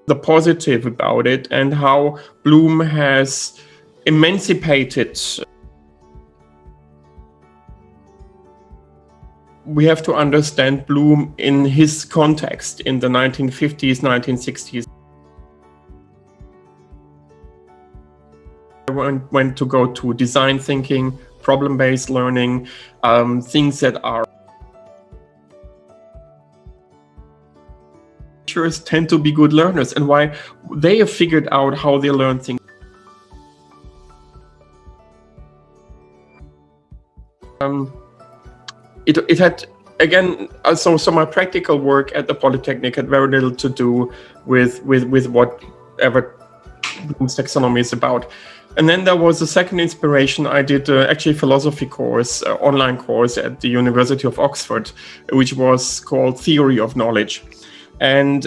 the positive about it and how Bloom has emancipated. We have to understand Bloom in his context in the 1950s, 1960s. I went to go to design thinking, problem-based learning, things that are teachers tend to be good learners and why they have figured out how they learn things. It had, again, so my practical work at the Polytechnic had very little to do with whatever Bloom's taxonomy is about. And then there was a second inspiration. I did actually a philosophy course, online course at the University of Oxford, which was called Theory of Knowledge. And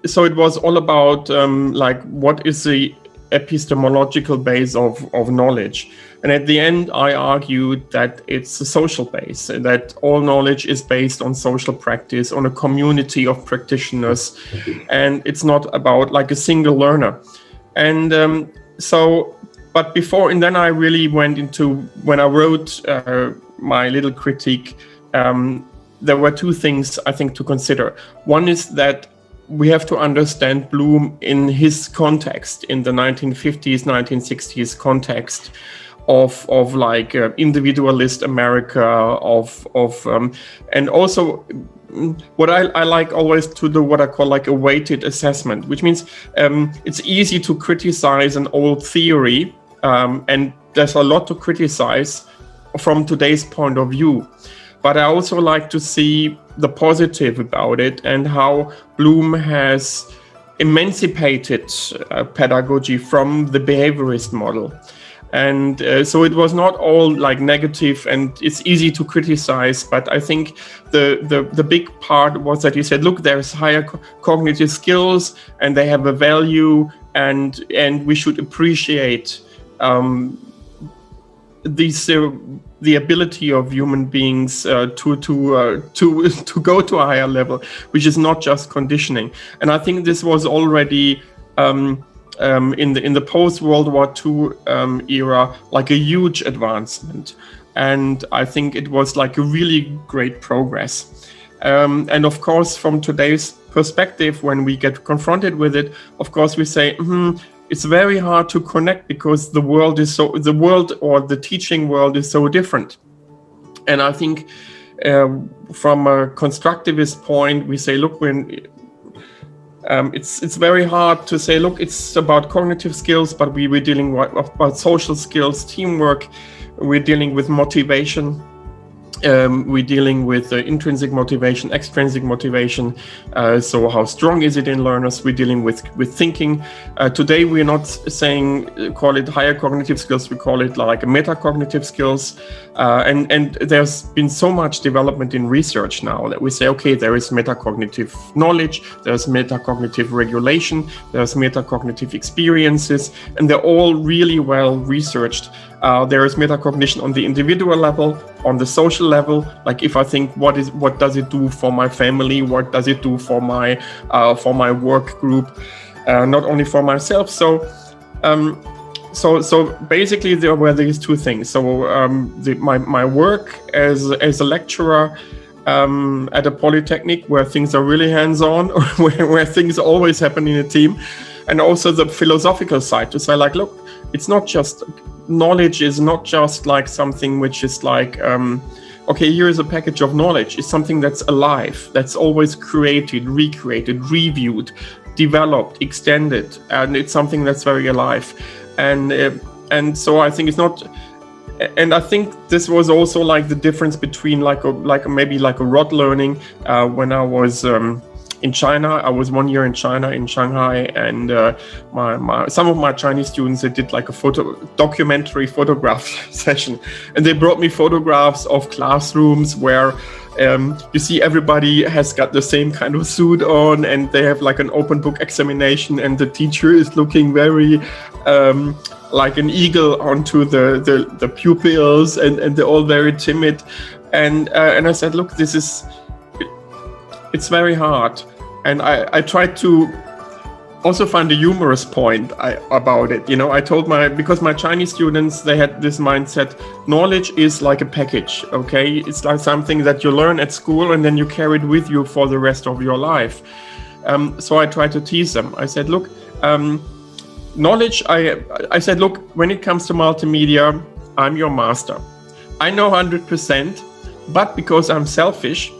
so it was all about like what is the epistemological base of knowledge. And at the end, I argued that it's a social base, that all knowledge is based on social practice, on a community of practitioners, and it's not about like a single learner. And but before, and then I really went into, when I wrote my little critique, there were two things I think to consider. One is that we have to understand Bloom in his context, in the 1950s, 1960s context of like individualist America, and also what I like always to do what I call like a weighted assessment, which means it's easy to criticize an old theory, and there's a lot to criticize from today's point of view. But I also like to see the positive about it and how Bloom has emancipated pedagogy from the behaviorist model. And so it was not all like negative and it's easy to criticize, but I think the big part was that he said, look, there's higher cognitive skills and they have a value, and we should appreciate the ability of human beings to go to a higher level, which is not just conditioning. And I think this was already in the post-World War II era like a huge advancement, and I think it was like a really great progress. And of course, from today's perspective, when we get confronted with it, of course we say, it's very hard to connect because the world or the teaching world is so different. And I think from a constructivist point, we say, look, it's very hard to say, look, it's about cognitive skills, but we're dealing about social skills, teamwork, we're dealing with motivation. We're dealing with intrinsic motivation, extrinsic motivation. So how strong is it in learners? We're dealing with thinking. Today, we're not saying call it higher cognitive skills. We call it like metacognitive skills. And there's been so much development in research now that we say, okay, there is metacognitive knowledge, there's metacognitive regulation, there's metacognitive experiences, and they're all really well researched. There is metacognition on the individual level, on the social level. Like if I think, what does it do for my family? What does it do for my work group? Not only for myself. So basically there were these two things. So my work as a lecturer at a polytechnic, where things are really hands-on, or where things always happen in a team, and also the philosophical side to say, like, look, it's not just knowledge is not just like something which is like, okay, here is a package of knowledge. It's something that's alive, that's always created, recreated, reviewed, developed, extended, and it's something that's very alive. And so I think it's not, and I think this was also like the difference between maybe a rod learning. When I was in China, I was 1 year in China, in Shanghai, and some of my Chinese students, they did like a documentary photograph session, and they brought me photographs of classrooms where you see everybody has got the same kind of suit on, and they have like an open book examination, and the teacher is looking very like an eagle onto the pupils, and they're all very timid, and I said, look, it's very hard. And I tried to also find a humorous point about it. I told because my Chinese students, they had this mindset, knowledge is like a package, okay? It's like something that you learn at school and then you carry it with you for the rest of your life. So I tried to tease them. I said, look, knowledge, I said, look, when it comes to multimedia, I'm your master. I know 100%, but because I'm selfish,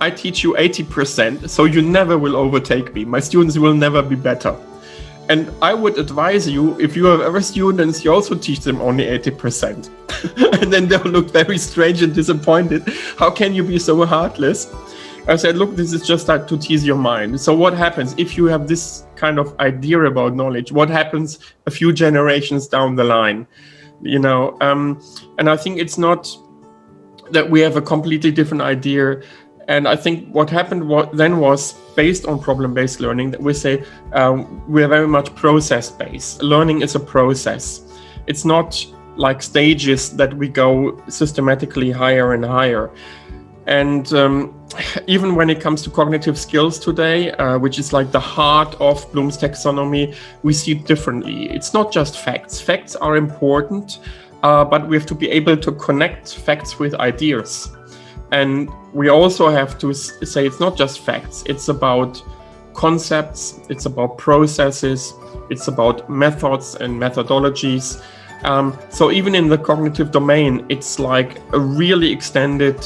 I teach you 80%, so you never will overtake me. My students will never be better. And I would advise you, if you have ever students, you also teach them only 80%. And then they'll look very strange and disappointed. How can you be so heartless? I said, look, this is just to tease your mind. So what happens if you have this kind of idea about knowledge? What happens a few generations down the line? And I think it's not that we have a completely different idea. And I think what happened then was, based on problem-based learning, that we say we are very much process-based. Learning is a process. It's not like stages that we go systematically higher and higher. And even when it comes to cognitive skills today, which is like the heart of Bloom's taxonomy, we see it differently. It's not just facts. Facts are important, but we have to be able to connect facts with ideas. And we also have to say it's not just facts, it's about concepts, it's about processes, it's about methods and methodologies. So even in the cognitive domain, it's like a really extended,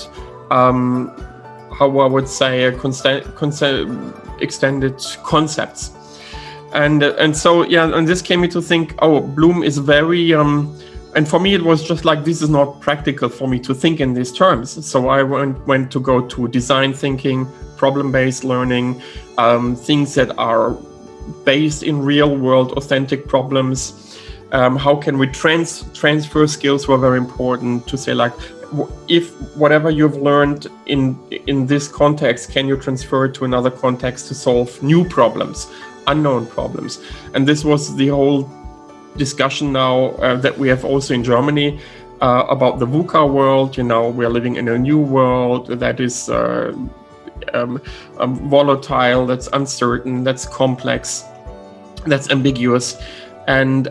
extended concepts. And so, and this came me to think, Bloom is very, and for me, it was just like, this is not practical for me to think in these terms. So I went to go to design thinking, problem-based learning, things that are based in real-world authentic problems. How can we transfer skills were very important to say, like, if whatever you've learned in this context, can you transfer it to another context to solve new problems, unknown problems? And this was the whole discussion now that we have also in Germany about the VUCA world. We are living in a new world that is volatile, that's uncertain, that's complex, that's ambiguous. And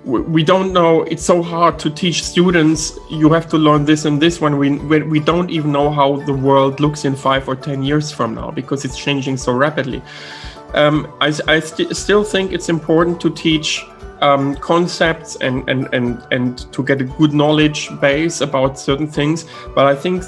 we don't know, it's so hard to teach students, you have to learn this and this when we don't even know how the world looks in 5 or 10 years from now, because it's changing so rapidly. I still think it's important to teach concepts and to get a good knowledge base about certain things, but I think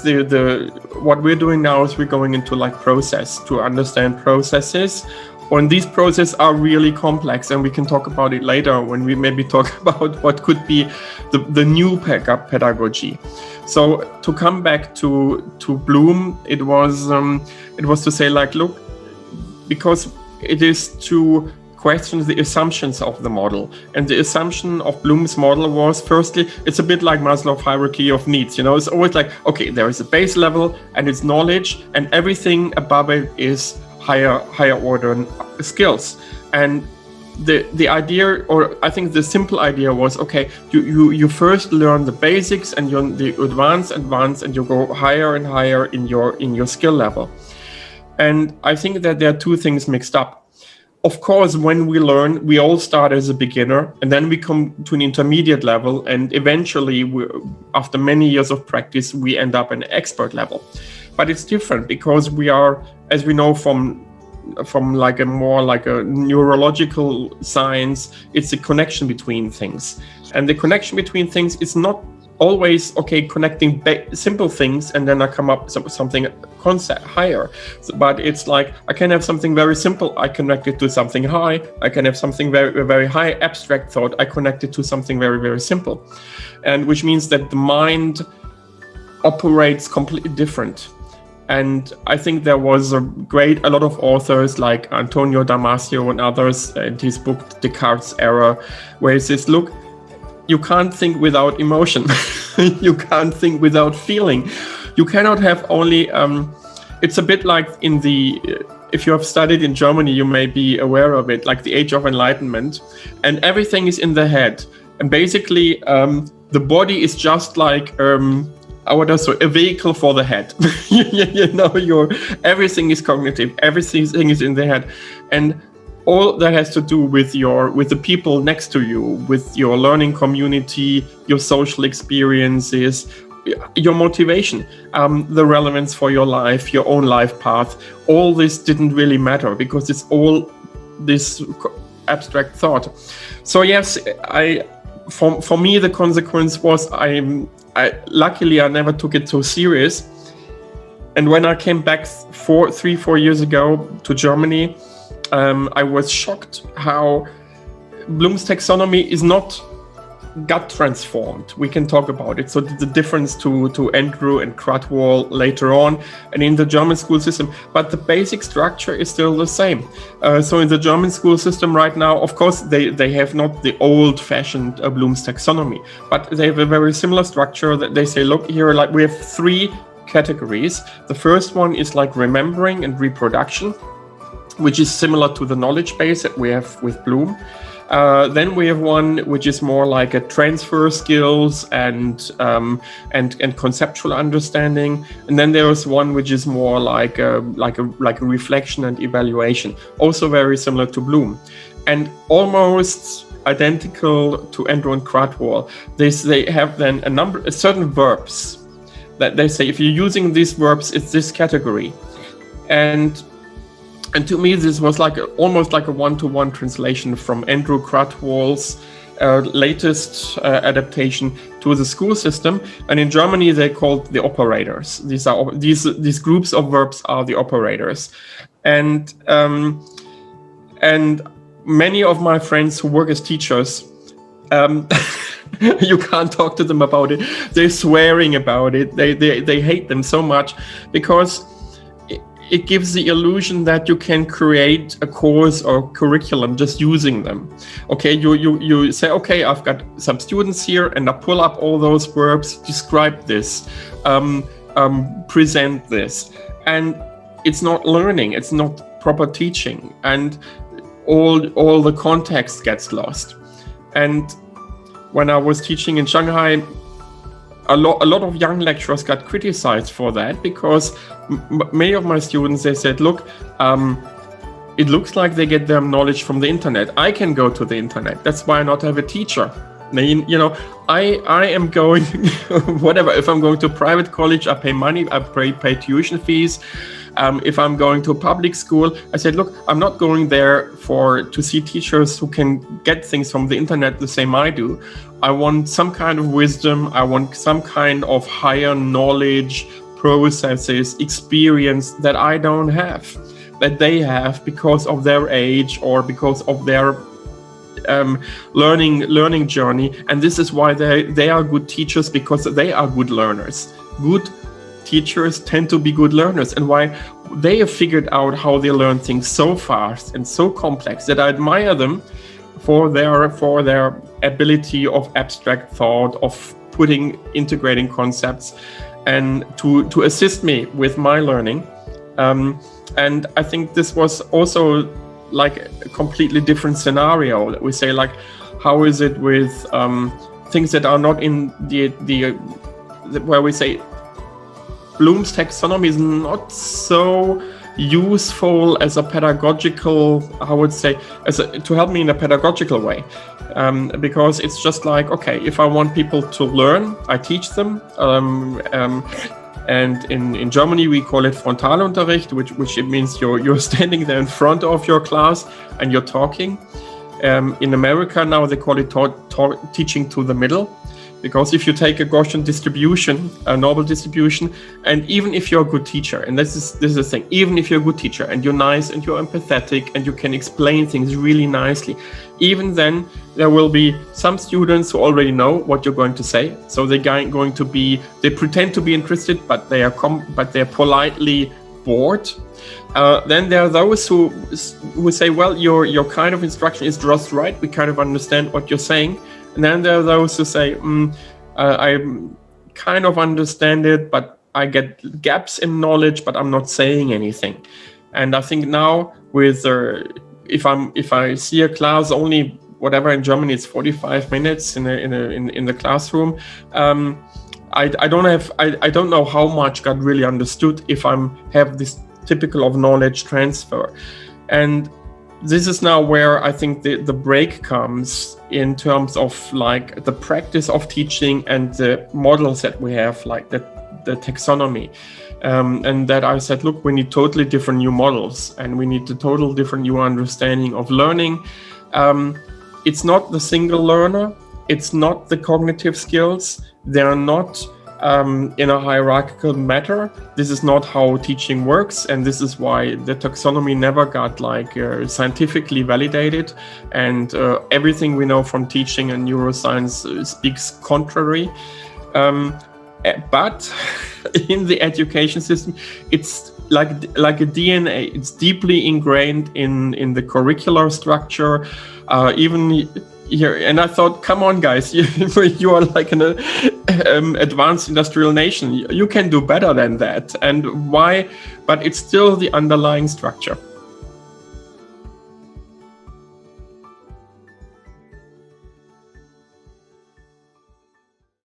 what we're doing now is we're going into like process to understand processes, and these processes are really complex, and we can talk about it later when we maybe talk about what could be the new pedagogy. So to come back to Bloom, it was to say, like, look, because it is to question the assumptions of the model. And the assumption of Bloom's model was, firstly, it's a bit like Maslow's hierarchy of needs. It's always like, okay, there is a base level and it's knowledge, and everything above it is higher order skills. And the idea, or I think the simple idea was, okay, you first learn the basics and the advance, and you go higher and higher in your skill level. And I think that there are two things mixed up. Of course, when we learn, we all start as a beginner, and then we come to an intermediate level, and eventually, after many years of practice, we end up at an expert level. But it's different because we are, as we know from like a more like a neurological science, it's a connection between things. And the connection between things is not always, okay, connecting simple things and then I come up with something concept higher. But it's like, I can have something very simple, I connect it to something high. I can have something very, very high abstract thought, I connect it to something very, very simple. And which means that the mind operates completely different. And I think there was a lot of authors like Antonio Damasio and others in his book, Descartes' Error, where he says, look, you can't think without emotion. You can't think without feeling. You cannot have only, it's a bit like if you have studied in Germany, you may be aware of it, like the Age of Enlightenment, and everything is in the head. And basically, the body is just like a vehicle for the head. Everything is cognitive, everything is in the head, and all that has to do with the people next to you, with your learning community, your social experiences, your motivation, the relevance for your life, your own life path. All this didn't really matter because it's all this abstract thought. So yes, for me the consequence was luckily I never took it so serious. And when I came back 3-4 years ago to Germany, I was shocked how Bloom's taxonomy is not gut transformed. We can talk about it. So the difference to Andrew and Cradwell later on and in the German school system, but the basic structure is still the same. So in the German school system right now, of course, they have not the old-fashioned Bloom's taxonomy, but they have a very similar structure that they say, look here, like we have 3 categories. The first one is like remembering and reproduction, which is similar to the knowledge base that we have with Bloom. Then we have one which is more like a transfer skills and conceptual understanding, and then there is one which is more like a reflection and evaluation, also very similar to Bloom, and almost identical to Andrew and Cradwell. They have then certain verbs that they say if you're using these verbs, it's this category, and to me, this was almost like a one-to-one translation from Andrew Cradwell's latest adaptation to the school system. And in Germany, they called the operators. These groups of verbs are the operators. And many of my friends who work as teachers, you can't talk to them about it. They're swearing about it. They hate them so much because it gives the illusion that you can create a course or curriculum just using them. Okay, you say, okay, I've got some students here, and I pull up all those verbs, describe this, present this, and it's not learning, it's not proper teaching, and all the context gets lost. And when I was teaching in Shanghai, a lot of young lecturers got criticized for that because many of my students, they said, look, it looks like they get their knowledge from the internet. I can go to the internet. That's why I not have a teacher. I am going, whatever, if I'm going to private college, I pay money, I pay tuition fees. If I'm going to a public school, I said, look, I'm not going there to see teachers who can get things from the internet the same I do. I want some kind of wisdom. I want some kind of higher knowledge, processes, experience that I don't have, that they have because of their age or because of their learning journey. And this is why they are good teachers, because they are good learners. Good teachers tend to be good learners, and why they have figured out how they learn things so fast and so complex that I admire them for their ability of abstract thought, of integrating concepts, and to assist me with my learning. And I think this was also like a completely different scenario that we say, like, how is it with things that are not in the where we say Bloom's taxonomy is not so useful as a pedagogical, I would say, to help me in a pedagogical way, because it's just like, okay, if I want people to learn, I teach them, and in Germany we call it Frontalunterricht, which it means you're standing there in front of your class and you're talking. In America now they call it teaching to the middle. Because if you take a Gaussian distribution, a normal distribution, and even if you're a good teacher, and this is the thing, even if you're a good teacher and you're nice and you're empathetic and you can explain things really nicely, even then there will be some students who already know what you're going to say. So they pretend to be interested, but they're politely bored. Then there are those who say, well, your kind of instruction is just right. We kind of understand what you're saying. And then there are those who say, I kind of understand it, but I get gaps in knowledge, but I'm not saying anything. And I think now with if I see a class only, whatever, in Germany it's 45 minutes in the classroom, I don't know how much got really understood if have this typical of knowledge transfer. And this is now where I think the break comes in terms of like the practice of teaching and the models that we have, like the taxonomy. And that I said, look, we need totally different new models, and we need a total different new understanding of learning. It's not the single learner, it's not the cognitive skills, they're not in a hierarchical matter. This is not how teaching works, and this is why the taxonomy never got like scientifically validated, and everything we know from teaching and neuroscience speaks contrary. But in the education system, it's like a DNA. It's deeply ingrained in the curricular structure, even here. And I thought, come on, guys, you are like an advanced industrial nation. You can do better than that. And why? But it's still the underlying structure.